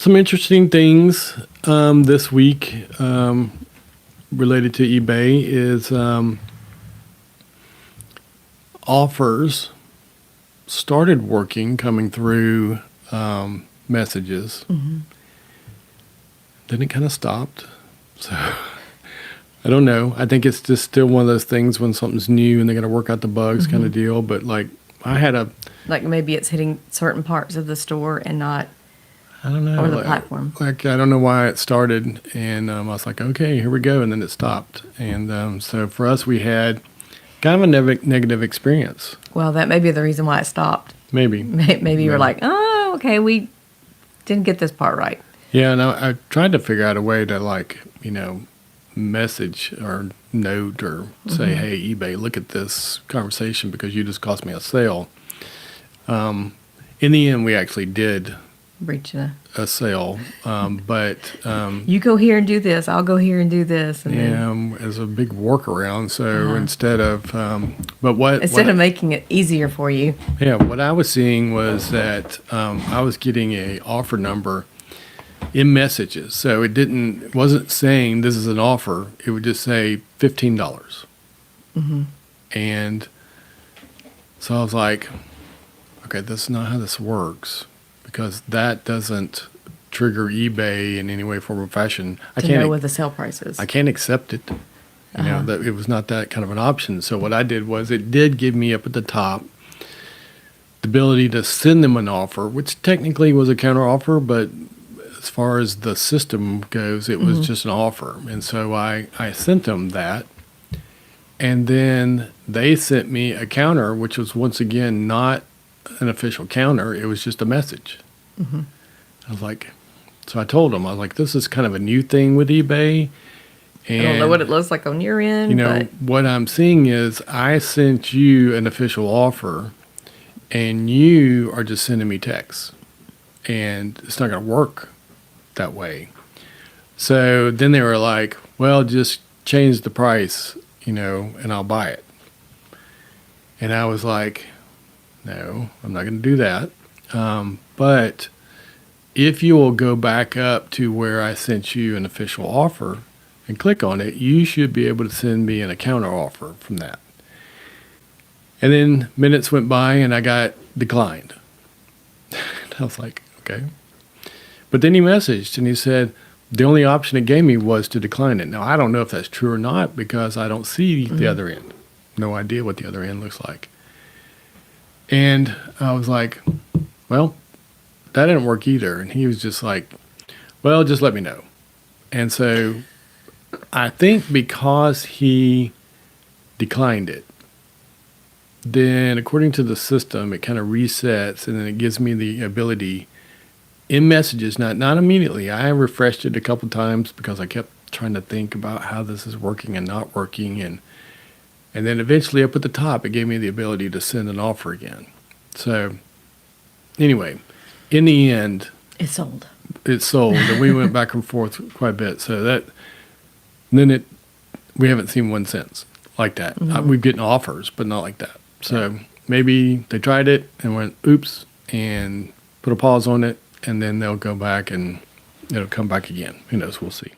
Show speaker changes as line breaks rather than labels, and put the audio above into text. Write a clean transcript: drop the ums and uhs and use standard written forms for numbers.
Some interesting things this week related to eBay is offers started working, coming through messages.
Mm-hmm.
Then it kind of stopped. So I don't know. I think it's just still one of those things when something's new and they got to work out the bugs kind of deal. But like I had a,
Like maybe it's hitting certain parts of the store and not
I don't know,
or the platform.
Like I don't know why it started, and I was like, okay, here we go, and then it stopped. And so for us, we had kind of a negative experience.
Well, that may be the reason why it stopped.
Maybe.
Maybe you were like, oh, okay, we didn't get this part right.
Yeah, and I tried to figure out a way to message or note or say, hey, eBay, look at this conversation because you just cost me a sale. In the end, we actually did
Breach
a sale, but
you go here and do this. I'll go here and do this. And then,
as a big workaround. So instead of, but what
instead of making it easier for you.
Yeah, what I was seeing was that I was getting a offer number in messages. So it wasn't saying this is an offer. It would just say $15.
Mm-hmm.
And so I was like, okay, that's not how this works, because that doesn't trigger eBay in any way, form, or fashion. I
To know what the sale price is.
I can't accept it. You know, that it was not that kind of an option. So what I did was it did give me up at the top the ability to send them an offer, which technically was a counter offer, but as far as the system goes, it was just an offer. And so I sent them that. And then they sent me a counter, which was once again not an official counter. It was just a message.
Mm-hmm.
I was like, so I told them, I was like, this is kind of a new thing with eBay. And,
I don't know what it looks like on your end.
You know, what I'm seeing is I sent you an official offer and you are just sending me texts. And it's not going to work that way. So then they were like, well, just change the price, and I'll buy it. And I was like, no, I'm not going to do that. But if you will go back up to where I sent you an official offer and click on it, you should be able to send me a counter offer from that. And then minutes went by and I got declined. And I was like, okay. But then he messaged and he said, the only option it gave me was to decline it. Now, I don't know if that's true or not because I don't see the other end. No idea what the other end looks like. And I was like, well, that didn't work either. And he was just like, well, just let me know. And so I think because he declined it, then according to the system, it kind of resets and then it gives me the ability in messages, not immediately. I refreshed it a couple times because I kept trying to think about how this is working and not working. And then eventually up at the top, it gave me the ability to send an offer again. So anyway, in the end,
it sold.
And we went back and forth quite a bit. So we haven't seen one since like that. We've gotten offers, but not like that. So maybe they tried it and went, oops, and put a pause on it, and then they'll go back and it'll come back again. Who knows? We'll see.